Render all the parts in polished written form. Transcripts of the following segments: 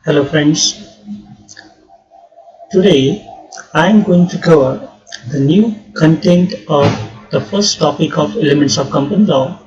Hello friends, today I am going to cover the new content of the first topic of elements of company law,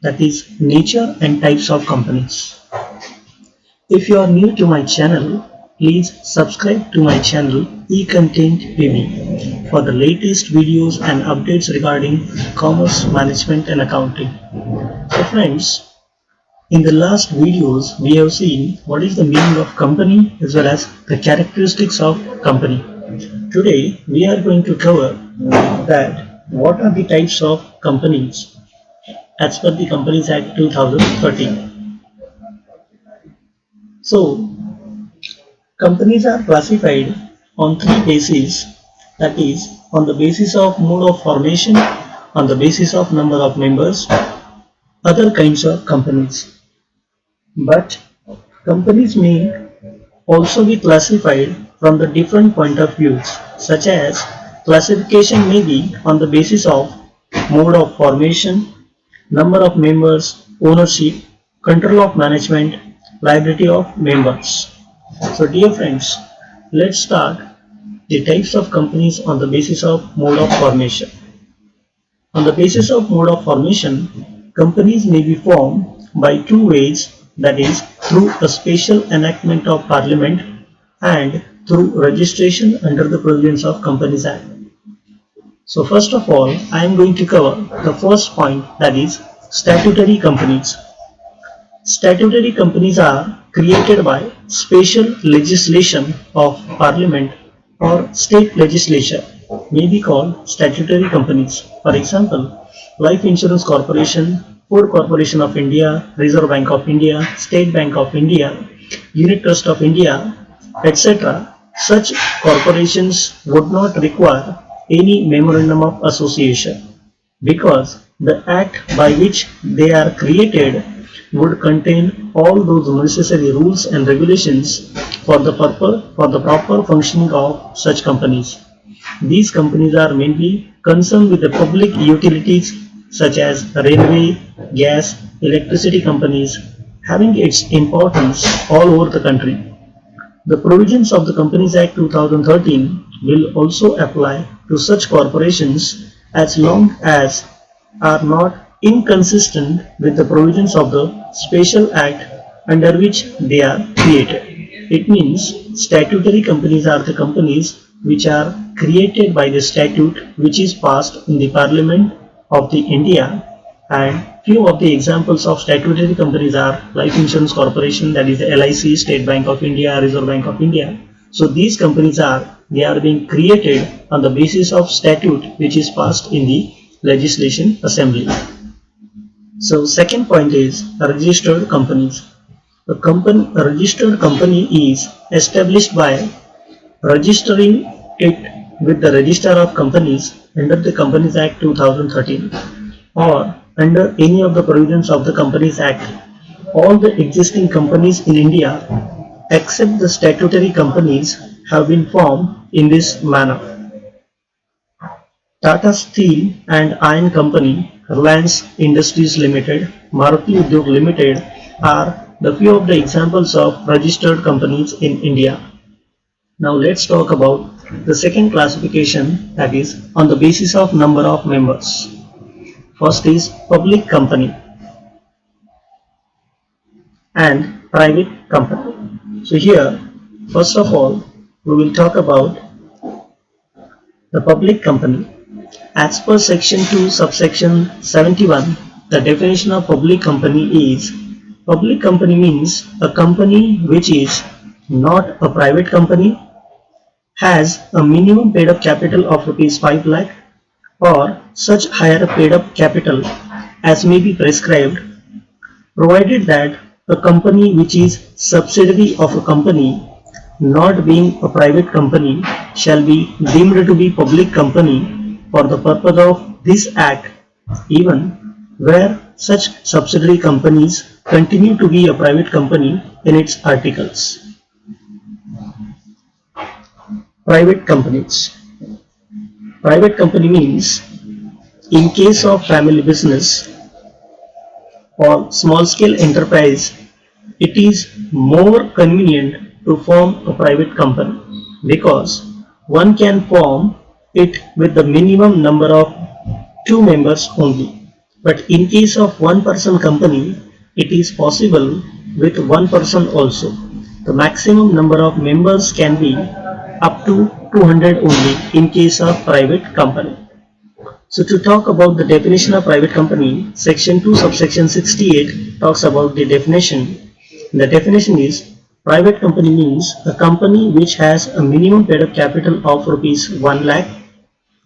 that is nature and types of companies. If you are new to my channel, please subscribe to my channel eContent PV for the latest videos and updates regarding commerce management and accounting. So friends, in the last videos, we have seen what is the meaning of company as well as the characteristics of company. Today, we are going to cover that what are the types of companies as per the Companies Act 2013. So, companies are classified on three bases, that is, on the basis of mode of formation, on the basis of number of members, other kinds of companies. But companies may also be classified from the different point of views, such as classification may be on the basis of mode of formation, number of members, ownership, control of management, liability of members. So dear friends, let's start the types of companies on the basis of mode of formation. On the basis of mode of formation, companies may be formed by two ways, that is, through a special enactment of Parliament and through registration under the provisions of Companies Act. So first of all, I am going to cover the first point, that is statutory companies. Statutory companies are created by special legislation of Parliament or state legislature, may be called statutory companies. For example, Life Insurance Corporation, Food Corporation of India, Reserve Bank of India, State Bank of India, Unit Trust of India, etc. Such corporations would not require any memorandum of association because the act by which they are created would contain all those necessary rules and regulations for the proper functioning of such companies. These companies are mainly concerned with the public utilities such as railway, gas, electricity companies, having its importance all over the country. The provisions of the Companies Act 2013 will also apply to such corporations as long as are not inconsistent with the provisions of the special act under which they are created. It means statutory companies are the companies which are created by the statute which is passed in the Parliament of the India, and few of the examples of statutory companies are Life Insurance Corporation, that is the LIC, State Bank of India, Reserve Bank of India. So these companies they are being created on the basis of statute which is passed in the legislation assembly. So second point is registered companies. A registered company is established by registering it with the Register of Companies under the Companies Act 2013 or under any of the provisions of the Companies Act. All the existing companies in India except the statutory companies have been formed in this manner. Tata Steel and Iron Company, Reliance Industries Limited, Maruti Udyog Limited are the few of the examples of registered companies in India. Now let's talk about the second classification, that is on the basis of number of members. First is public company and private company. So here, first of all, we will talk about the public company. As per section 2 subsection 71, the definition of public company is public company means a company which is not a private company, has a minimum paid up capital of rupees 5 lakh or such higher paid up capital as may be prescribed, provided that a company which is subsidiary of a company not being a private company shall be deemed to be public company for the purpose of this act, even where such subsidiary companies continue to be a private company in its articles. Private companies. Private company means in case of family business or small scale enterprise, it is more convenient to form a private company because one can form it with the minimum number of 2 members only. But in case of one person company, it is possible with one person also. The maximum number of members can be up to 200 only in case of private company. So to talk about the definition of private company, section 2 subsection 68 talks about the definition. The definition is private company means a company which has a minimum paid up capital of rupees 1 lakh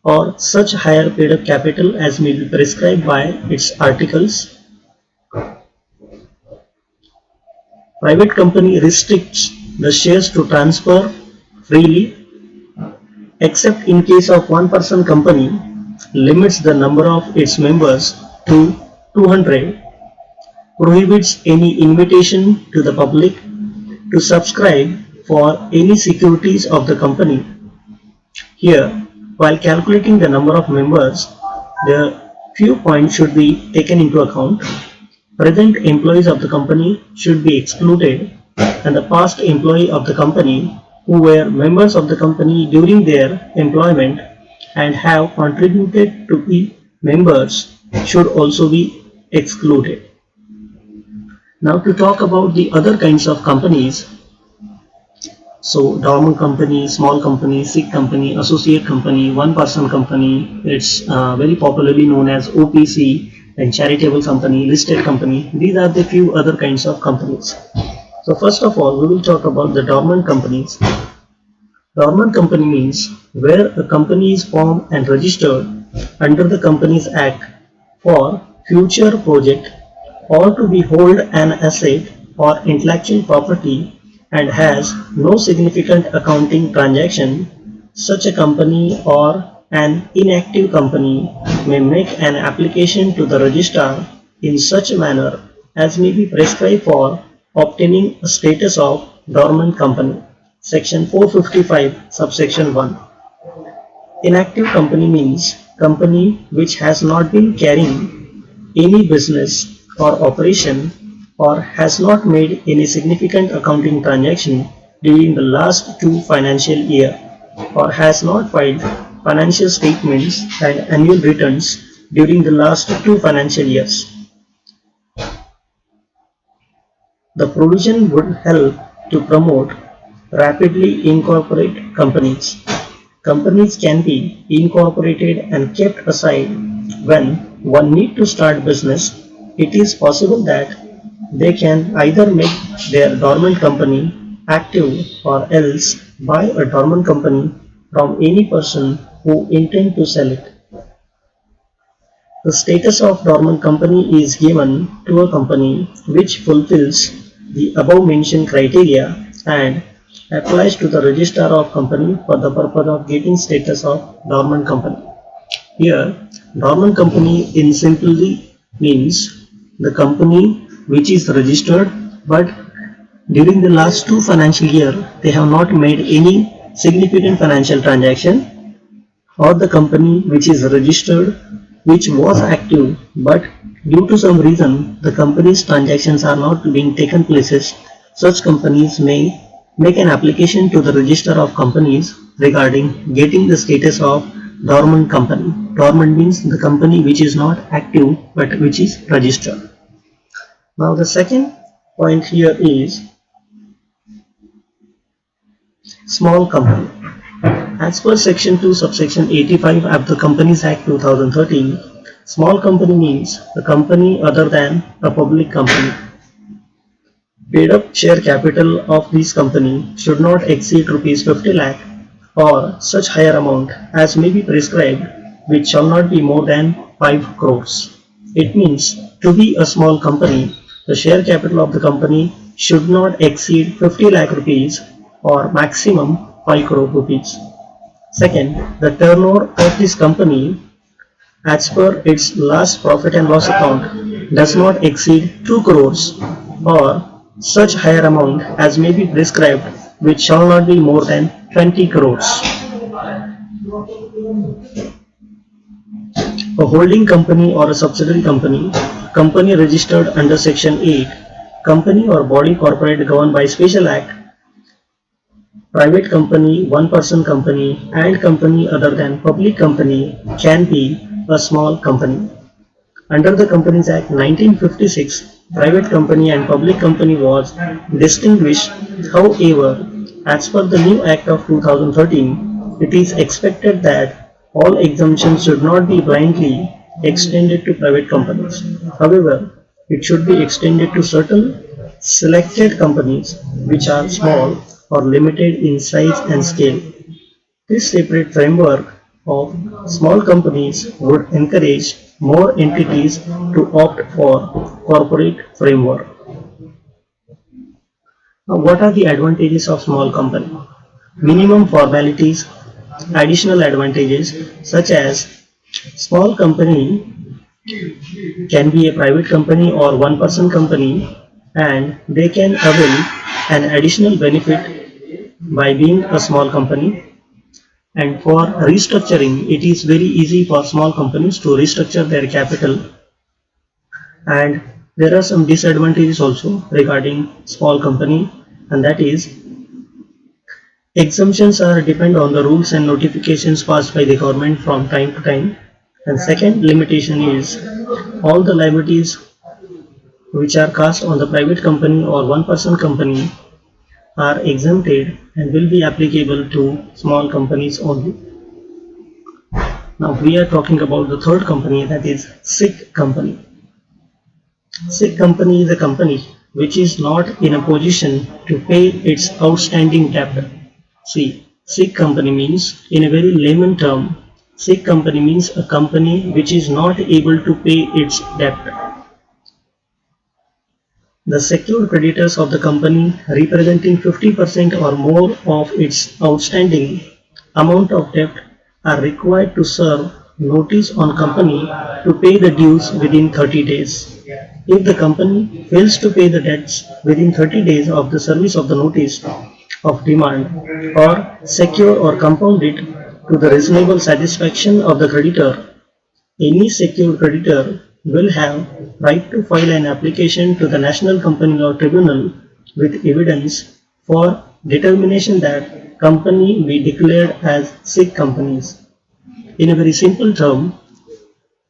or such higher paid up capital as may be prescribed by its articles. Private company restricts the shares to transfer freely except in case of one person company, limits the number of its members to 200, prohibits any invitation to the public to subscribe for any securities of the company. Here, while calculating the number of members, the few points should be taken into account. Present employees of the company should be excluded and the past employee of the company who were members of the company during their employment and have contributed to be members should also be excluded. Now to talk about the other kinds of companies. So dormant company, small company, SIG company, associate company, one person company, it's very popularly known as OPC, and charitable company, listed company. These are the few other kinds of companies. So first of all, we will talk about the dormant companies. Dormant company means where a company is formed and registered under the Companies Act for future project or to behold an asset or intellectual property and has no significant accounting transaction. Such a company or an inactive company may make an application to the registrar in such a manner as may be prescribed for obtaining a status of dormant company. Section 455, subsection 1. Inactive company means company which has not been carrying any business or operation or has not made any significant accounting transaction during the last 2 financial year or has not filed financial statements and annual returns during the last 2 financial years. The provision would help to promote rapidly incorporate companies. Companies can be incorporated and kept aside when one need to start business. It is possible that they can either make their dormant company active or else buy a dormant company from any person who intend to sell it. The status of dormant company is given to a company which fulfills the above mentioned criteria and applies to the registrar of company for the purpose of getting status of dormant company. Here, dormant company in simply means the company which is registered but during the last 2 financial year they have not made any significant financial transaction, or the company which is registered which was active but due to some reason the company's transactions are not being taken places. Such companies may make an application to the register of companies regarding getting the status of dormant company. Dormant means the company which is not active but which is registered. Now the second point here is small company. As per section 2 subsection 85 of the Companies Act 2013, small company means a company other than a public company. Paid up share capital of this company should not exceed rupees 50 lakh or such higher amount as may be prescribed, which shall not be more than 5 crores. It means to be a small company, the share capital of the company should not exceed 50 lakh rupees or maximum 5 crore rupees. Second, the turnover of this company as per its last profit and loss account does not exceed 2 crores or such higher amount as may be prescribed, which shall not be more than 20 crores. A holding company or a subsidiary company, company registered under section 8, company or body corporate governed by special act, private company, one-person company, and company other than public company can be a small company. Under the Companies Act 1956, private company and public company was distinguished. However, as per the new Act of 2013, it is expected that all exemptions should not be blindly extended to private companies. However, it should be extended to certain selected companies which are small or limited in size and scale. This separate framework of small companies would encourage more entities to opt for corporate framework. Now, what are the advantages of small company? Minimum formalities, additional advantages such as small company can be a private company or one-person company, and they can avail an additional benefit by being a small company. And for restructuring, it is very easy for small companies to restructure their capital. And there are some disadvantages also regarding small company, and that is exemptions are depend on the rules and notifications passed by the government from time to time. And second limitation is all the liabilities which are cast on the private company or one-person company are exempted and will be applicable to small companies only. Now we are talking about the third company, that is SIC company. SIC company is a company which is not in a position to pay its outstanding debt. See, SIC company means, in a very layman term, SIC company means a company which is not able to pay its debt. The secured creditors of the company representing 50% or more of its outstanding amount of debt are required to serve notice on company to pay the dues within 30 days. If the company fails to pay the debts within 30 days of the service of the notice of demand, or secure or compound it to the reasonable satisfaction of the creditor, any secured creditor will have right to file an application to the National Company Law Tribunal with evidence for determination that company be declared as SIC companies. In a very simple term,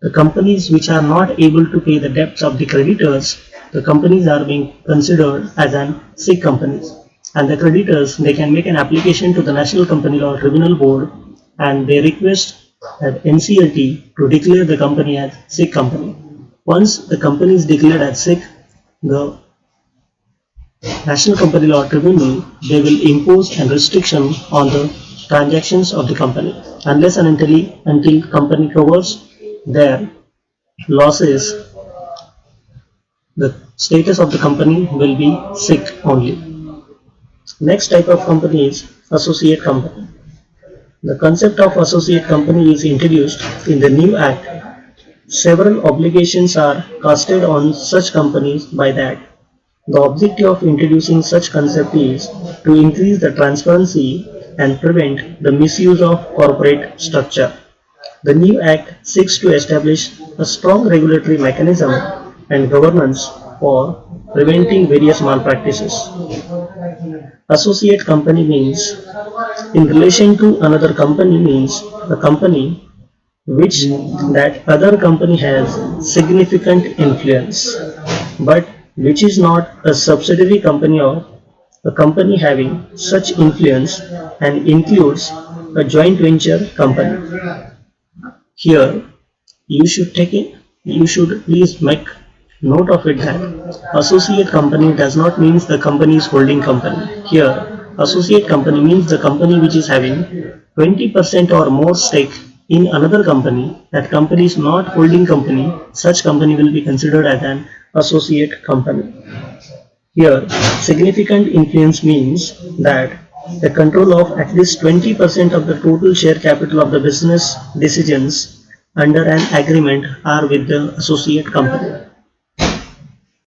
the companies which are not able to pay the debts of the creditors, the companies are being considered as an SIC companies. And the creditors, they can make an application to the National Company Law Tribunal Board, and they request NCLT to declare the company as SIC company. Once the company is declared as SIC, the National Company Law Tribunal, they will impose a restriction on the transactions of the company unless and until company covers their losses. The status of the company will be SIC only. Next type of company is associate company. The concept of associate company is introduced in the new Act. Several obligations are casted on such companies by that. The objective of introducing such concept is to increase the transparency and prevent the misuse of corporate structure. The new Act seeks to establish a strong regulatory mechanism and governance for preventing various malpractices. Associate company means in relation to another company means a company which that other company has significant influence, but which is not a subsidiary company of a company having such influence and includes a joint venture company. Here you should please make note of it that associate company does not mean the company is holding company. Here associate company means the company which is having 20% or more stake in another company. That company is not holding company, such company will be considered as an associate company. Here significant influence means that the control of at least 20% of the total share capital of the business decisions under an agreement are with the associate company.